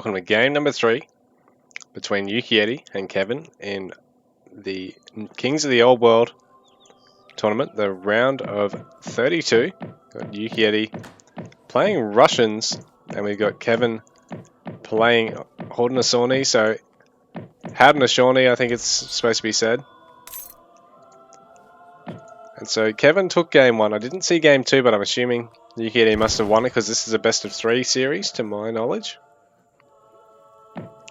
Welcome to game number 3 between Yukietty and Kevin in the Kings of the Old World tournament, the round of 32. Got Yukietty playing Russians, and we've got Kevin playing Haudenosaunee, so Haudenosaunee, I think it's supposed to be said. And so Kevin took game 1. I didn't see game 2, but I'm assuming Yukietty must have won it because this is a best of 3 series to my knowledge.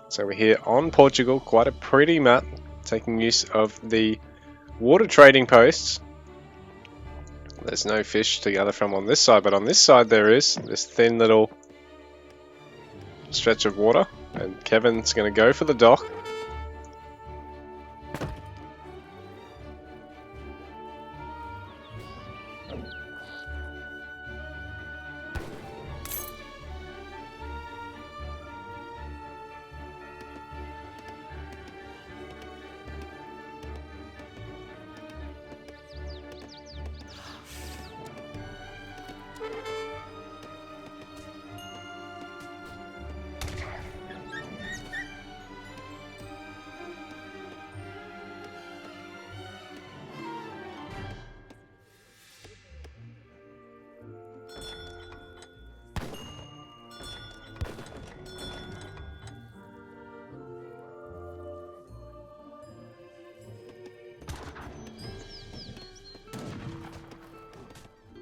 So we're here on Portugal, quite a pretty map, taking use of the water trading posts. There's no fish to gather from on this side, but on this side there is this thin little stretch of water, and Kevin's going to go for the dock.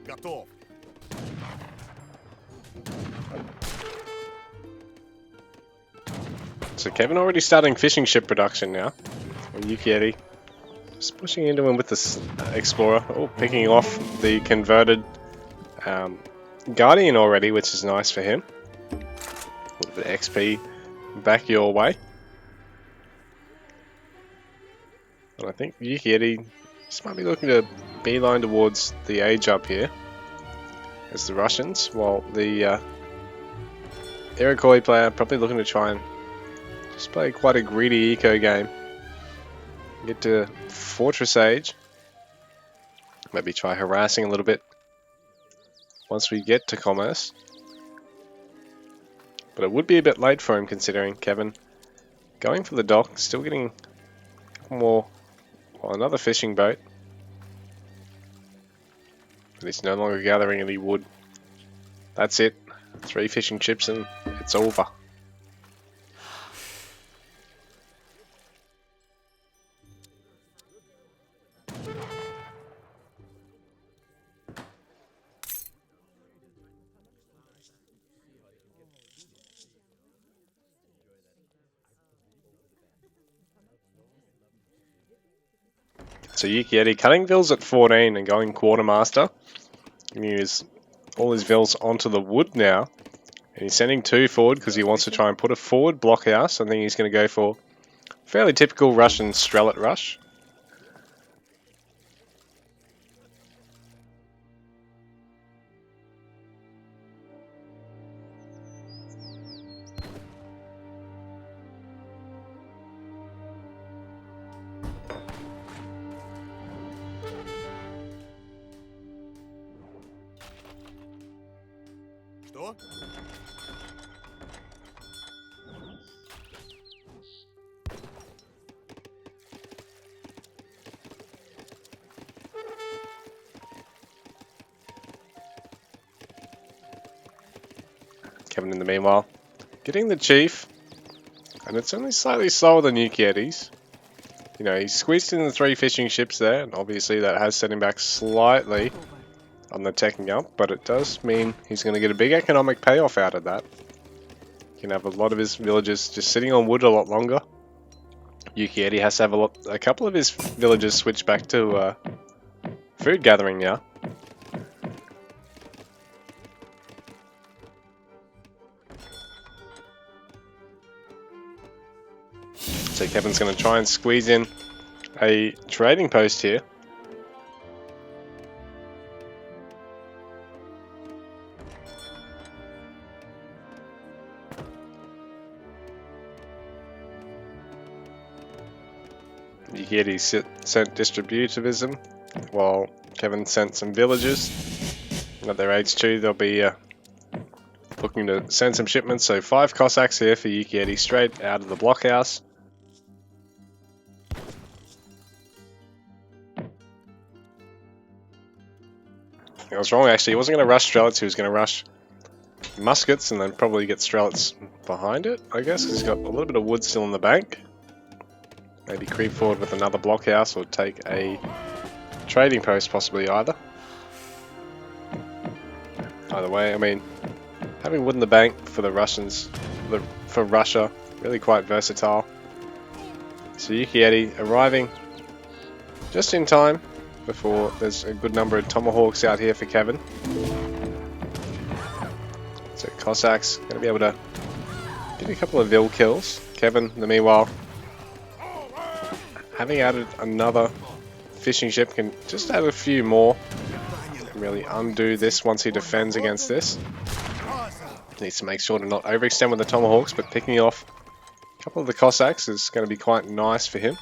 Готов. So Kevin already starting fishing ship production now. And Yukietty just pushing into him with this Explorer. Oh, picking off the converted Guardian already, which is nice for him. A little bit of XP back your way. And I think Yukietty just might be looking to beeline towards the age up here as the Russians, while the Iroquois player probably looking to try and just play quite a greedy eco game. Get to Fortress Age. Maybe try harassing a little bit once we get to Commerce. But it would be a bit late for him considering Kevin going for the dock, still getting more, well, another fishing boat. But he's no longer gathering any wood. That's it. 3 fishing chips and it's over. So Yukietty cutting vills at 14 and going quartermaster. He can use all his vills onto the wood now. And he's sending 2 forward because he wants to try and put a forward blockhouse. I think he's going to go for fairly typical Russian Strellet rush. Что? Kevin in the meanwhile getting the chief, and it's only slightly slower than Yukietty's. You know, he's squeezed in the 3 fishing ships there, and obviously that has set him back slightly on the teching up, but it does mean he's going to get a big economic payoff out of that. He can have a lot of his villagers just sitting on wood a lot longer. Yukietty has to have a couple of his villagers switch back to food gathering now. So Kevin's going to try and squeeze in a trading post here. Yukietty sent distributivism, while Kevin sent some villagers. At their age 2, they'll be looking to send some shipments, so 5 Cossacks here for Yukietty straight out of the blockhouse. I was wrong actually, he wasn't going to rush Strelitz, he was going to rush muskets and then probably get Strelitz behind it, I guess, because he's got a little bit of wood still in the bank. Maybe creep forward with another blockhouse or take a trading post possibly either. Either way, I mean, having wood in the bank for the Russians, for Russia, really quite versatile. So Yukietty arriving just in time before there's a good number of tomahawks out here for Kevin. So Cossacks going to be able to get a couple of Vil kills. Kevin, in the meanwhile, having added another fishing ship, can just add a few more and really undo this once he defends against this. Needs to make sure to not overextend with the tomahawks, but picking off a couple of the Cossacks is going to be quite nice for him.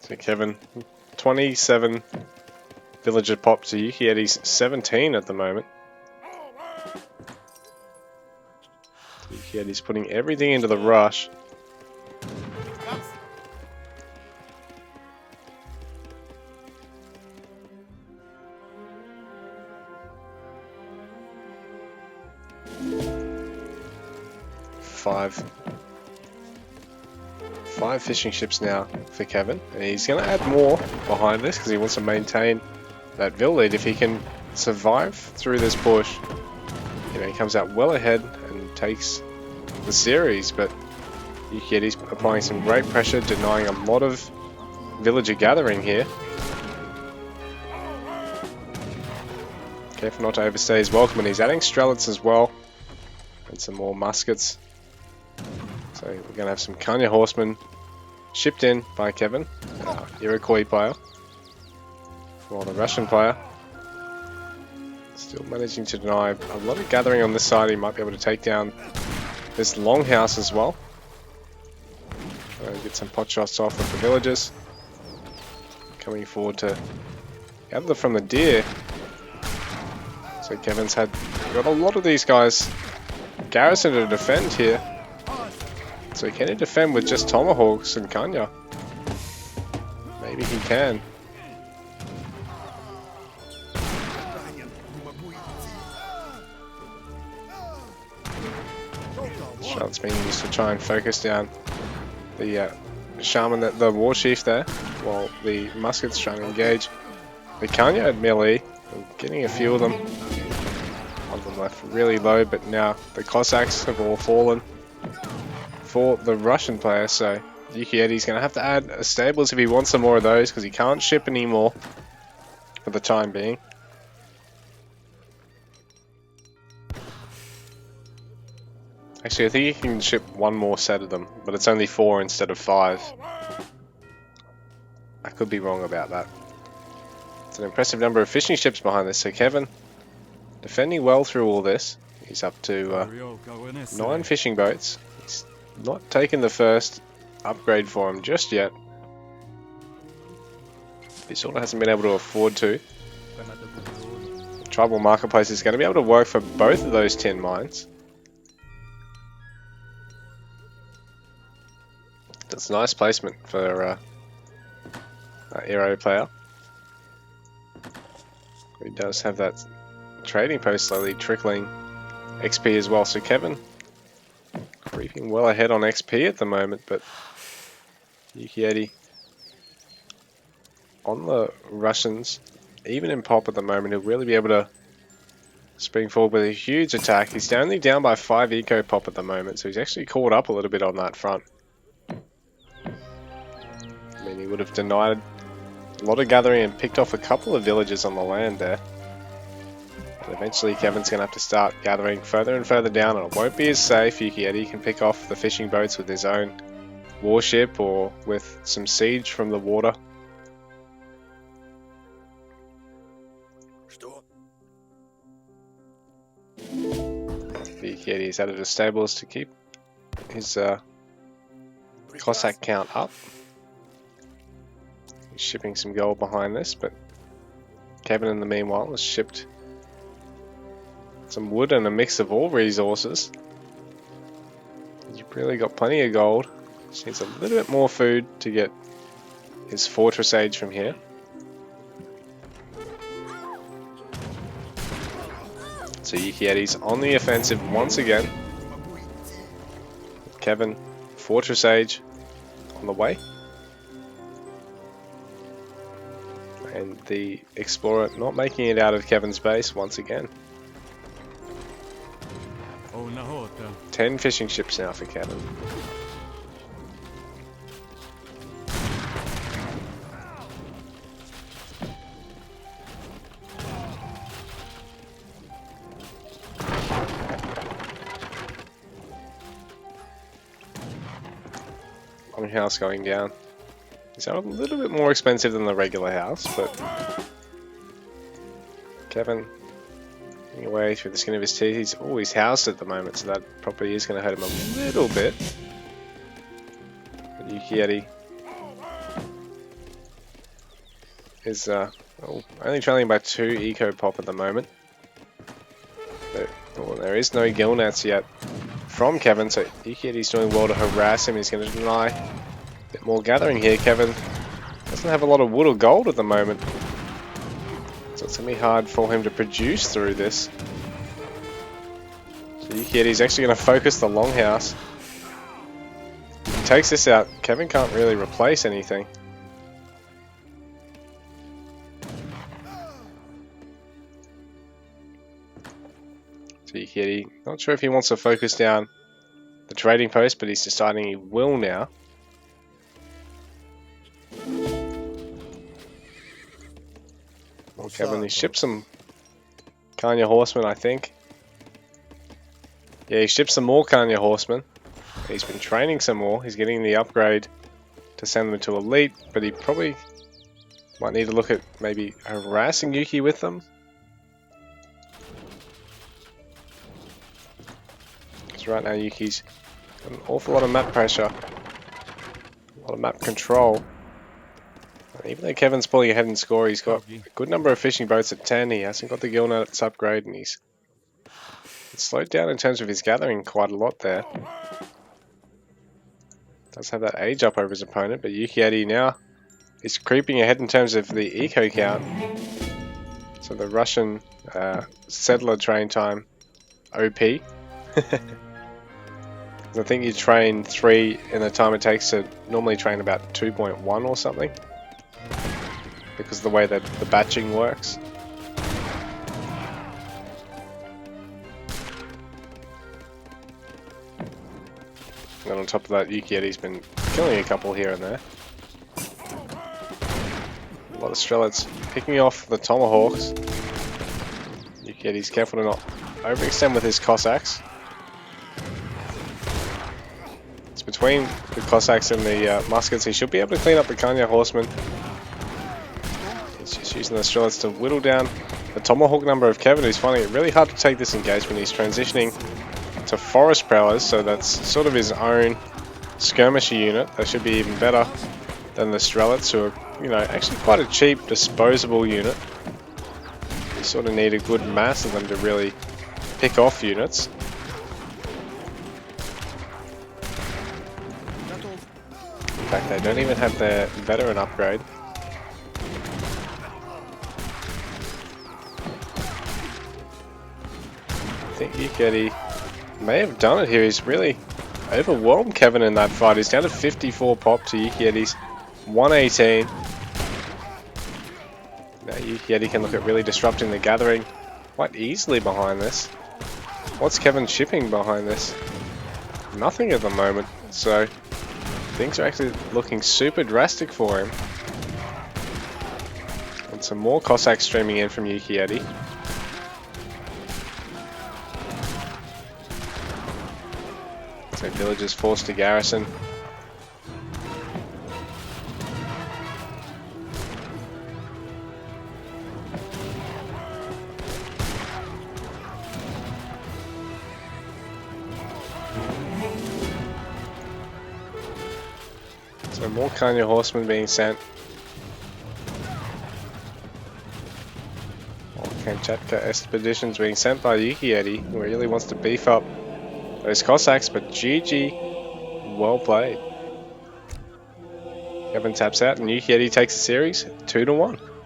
So Kevin, 27 villager pop to Yukietty's 17 at the moment. Yukietty's putting everything into the rush. Five fishing ships now for Kevin, and he's going to add more behind this because he wants to maintain that Vil lead. If he can survive through this push, you know, he comes out well ahead and takes the series, but Yukietty's applying some great pressure, denying a lot of villager gathering here. Careful not to overstay his welcome, and he's adding Strelitz as well, and some more muskets. So we're going to have some Kanya horsemen shipped in by Kevin, Iroquois player, while the Russian player still managing to deny a lot of gathering on this side. He might be able to take down this longhouse as well. Get some pot shots off with the villagers. Coming forward to gather from the deer. So Kevin's got a lot of these guys garrisoned to defend here. So can he defend with just tomahawks and Kanya? Maybe he can. Shots being used to try and focus down the shaman, the war chief there, while the muskets trying to engage the Kanya at melee. Getting a few of them. One of them left really low, but now the Cossacks have all fallen for the Russian player, so Yukietty's going to have to add stables if he wants some more of those, because he can't ship anymore for the time being. Actually, I think he can ship one more set of them, but it's only 4 instead of 5. I could be wrong about that. It's an impressive number of fishing ships behind this, so Kevin defending well through all this. He's up to 9 fishing boats. He's not taken the first upgrade for him just yet. He sort of hasn't been able to afford to. The tribal marketplace is going to be able to work for both of those tin mines. That's nice placement for Aero player. He does have that trading post slowly trickling XP as well. So Kevin creeping well ahead on XP at the moment, but Yukietty on the Russians, even in pop at the moment, he'll really be able to spring forward with a huge attack. He's only down by 5 eco pop at the moment, so he's actually caught up a little bit on that front. I mean, he would have denied a lot of gathering and picked off a couple of villages on the land there. But eventually Kevin's going to have to start gathering further and further down, and it won't be as safe. Yukietty can pick off the fishing boats with his own warship or with some siege from the water. Yukietty's added his stables to keep his Cossack count up. He's shipping some gold behind this, but Kevin, in the meanwhile, has shipped some wood and a mix of all resources. You've really got plenty of gold. Just needs a little bit more food to get his fortress age from here. So Yukietty's on the offensive once again. Kevin, fortress age on the way. And the explorer not making it out of Kevin's base once again. 10 fishing ships now for Kevin. House going down. It's a little bit more expensive than the regular house, but Kevin getting away through the skin of his teeth. He's always housed at the moment, so that probably is going to hurt him a little bit. But Yukietty is only trailing by 2 eco pop at the moment. There is no gill nets yet from Kevin, so Yukietty's doing well to harass him. He's going to deny a bit more gathering here. Kevin doesn't have a lot of wood or gold at the moment, so it's going to be hard for him to produce through this. So Yukietty's actually going to focus the longhouse. If he takes this out, Kevin can't really replace anything. So Yukietty, not sure if he wants to focus down the trading post, but he's deciding he will now. Well, Kevin, he shipped some Kanya horsemen, I think. Yeah, he shipped some more Kanya horsemen. He's been training some more. He's getting the upgrade to send them to elite, but he probably might need to look at maybe harassing Yuki with them. Because right now Yuki's got an awful lot of map pressure, a lot of map control. Even though Kevin's pulling ahead in score, he's got a good number of fishing boats at 10. He hasn't got the gill net at its upgrade, and he's slowed down in terms of his gathering quite a lot there. Does have that age up over his opponent, but Yukietty now is creeping ahead in terms of the eco count. So the Russian settler train time OP. I think you train 3 in the time it takes to normally train about 2.1 or something, because of the way that the batching works. And then on top of that, Yukietty's been killing a couple here and there. A lot of Strelets picking off the Tomahawks. Yukietty's careful to not overextend with his Cossacks. It's between the Cossacks and the muskets. He should be able to clean up the Kanya horsemen. He's just using the Strelets to whittle down the Tomahawk number of Kevin, who's finding it really hard to take this engagement. He's transitioning to Forest Prowlers, so that's sort of his own skirmisher unit. They should be even better than the Strelets, who are, you know, actually quite a cheap, disposable unit. You sort of need a good mass of them to really pick off units. In fact, they don't even have their veteran upgrade. I think Yukietty may have done it here. He's really overwhelmed Kevin in that fight. He's down to 54 pop to Yukietty's 118. Now Yukietty can look at really disrupting the gathering quite easily behind this. What's Kevin shipping behind this? Nothing at the moment, so things are actually looking super drastic for him. And some more Cossacks streaming in from Yukietty. So villagers forced to garrison. So more Kanya horsemen being sent. Chatka expeditions being sent by Yukietty, who really wants to beef up those Cossacks, but GG, well played. Kevin taps out and Yukietty takes the series 2-1.